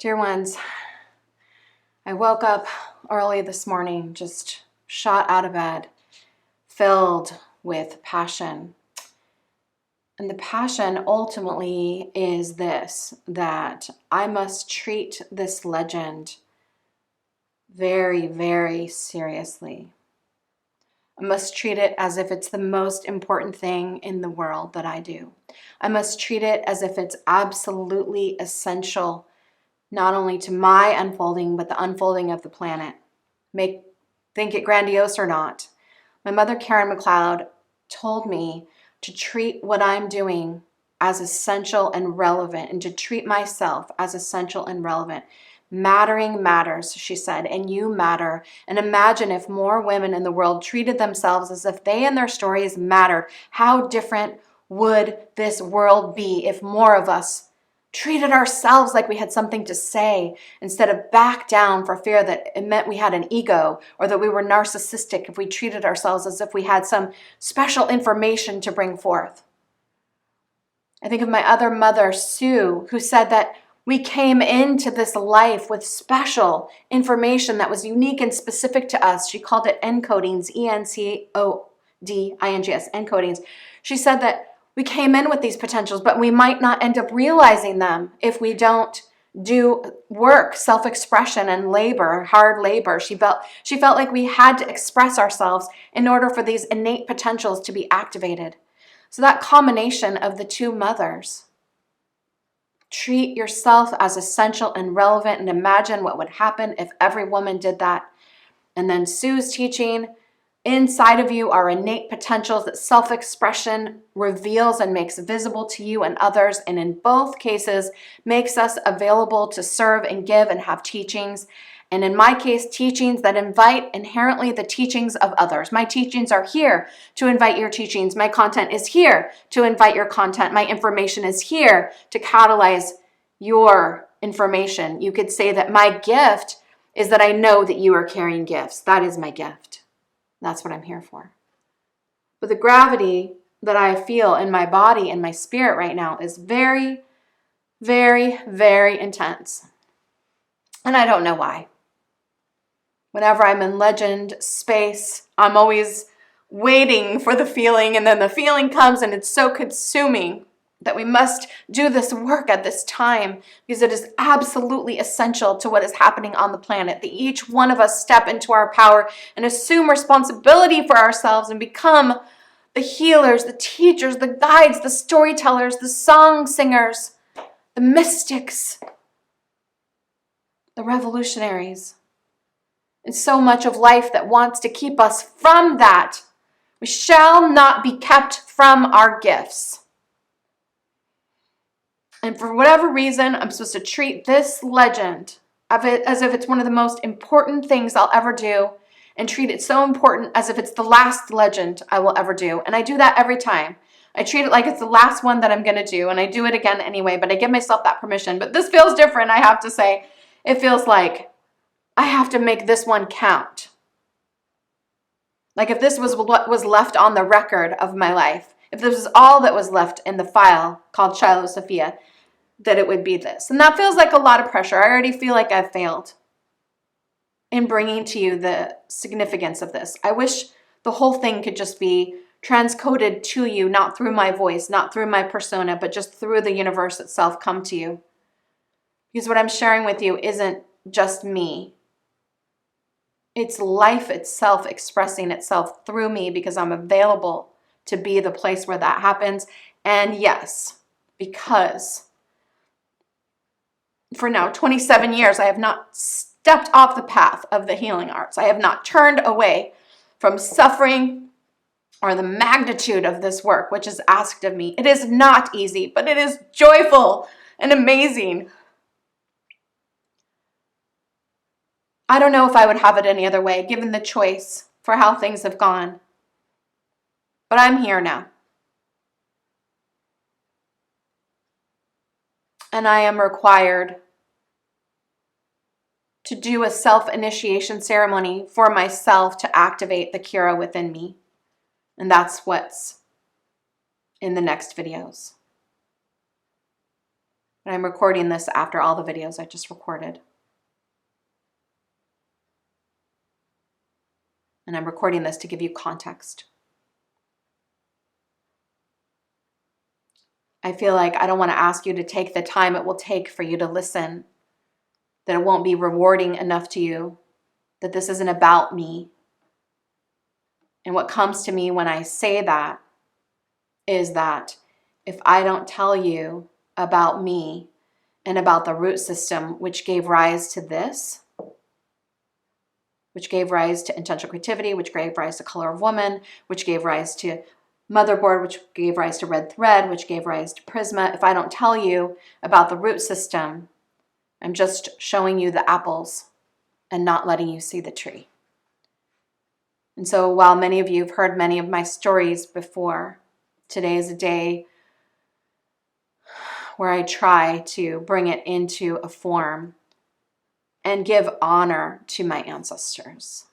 Dear ones, I woke up early this morning, just shot out of bed, filled with passion. And the passion ultimately is this, that I must treat this legend very, very seriously. I must treat it as if it's the most important thing in the world that I do. I must treat it as if it's absolutely essential, not only to my unfolding, but the unfolding of the planet. Think it grandiose or not. My mother, Karen McLeod, told me to treat what I'm doing as essential and relevant, and to treat myself as essential and relevant. Mattering matters, she said, and you matter. And imagine if more women in the world treated themselves as if they and their stories mattered. How different would this world be if more of us treated ourselves like we had something to say, instead of back down for fear that it meant we had an ego, or that we were narcissistic if we treated ourselves as if we had some special information to bring forth. I think of my other mother, Sue, who said that we came into this life with special information that was unique and specific to us. She called it encodings, encodings, encodings. She said that we came in with these potentials, but we might not end up realizing them if we don't do work, self-expression, and labor, hard labor. She felt like we had to express ourselves in order for these innate potentials to be activated. So that combination of the two mothers, treat yourself as essential and relevant, and imagine what would happen if every woman did that. And then Sue's teaching, inside of you are innate potentials that self-expression reveals and makes visible to you and others, and in both cases makes us available to serve and give and have teachings. And in my case, teachings that invite inherently the teachings of others. My teachings are here to invite your teachings. My content is here to invite your content. My information is here to catalyze your information. You could say that my gift is that I know that you are carrying gifts. That is my gift. That's what I'm here for. But the gravity that I feel in my body and my spirit right now is very, very, very intense. And I don't know why. Whenever I'm in legend space, I'm always waiting for the feeling, and then the feeling comes and it's so consuming that we must do this work at this time, because it is absolutely essential to what is happening on the planet, that each one of us step into our power and assume responsibility for ourselves and become the healers, the teachers, the guides, the storytellers, the song singers, the mystics, the revolutionaries. And so much of life that wants to keep us from that. We shall not be kept from our gifts. And for whatever reason, I'm supposed to treat this legend of it as if it's one of the most important things I'll ever do, and treat it so important as if it's the last legend I will ever do. And I do that every time. I treat it like it's the last one that I'm going to do, and I do it again anyway, but I give myself that permission. But this feels different, I have to say. It feels like I have to make this one count. Like if this was what was left on the record of my life, if this was all that was left in the file called Shiloh Sophia, that it would be this. And that feels like a lot of pressure. I already feel like I've failed in bringing to you the significance of this. I wish the whole thing could just be transcoded to you, not through my voice, not through my persona, but just through the universe itself come to you. Because what I'm sharing with you isn't just me. It's life itself expressing itself through me, because I'm available to be the place where that happens. And yes, because for now 27 years, I have not stepped off the path of the healing arts. I have not turned away from suffering or the magnitude of this work, which is asked of me. It is not easy, but it is joyful and amazing. I don't know if I would have it any other way, given the choice for how things have gone. But I'm here now. And I am required to do a self-initiation ceremony for myself to activate the Kira within me. And that's what's in the next videos. And I'm recording this after all the videos I just recorded. And I'm recording this to give you context. I feel like I don't want to ask you to take the time it will take for you to listen, that it won't be rewarding enough to you, that this isn't about me. And what comes to me when I say that is that if I don't tell you about me and about the root system which gave rise to this, which gave rise to intentional creativity, which gave rise to Color of Woman, which gave rise to Motherboard, which gave rise to Red Thread, which gave rise to Prisma. If I don't tell you about the root system, I'm just showing you the apples and not letting you see the tree. And so while many of you have heard many of my stories before, today is a day where I try to bring it into a form and give honor to my ancestors.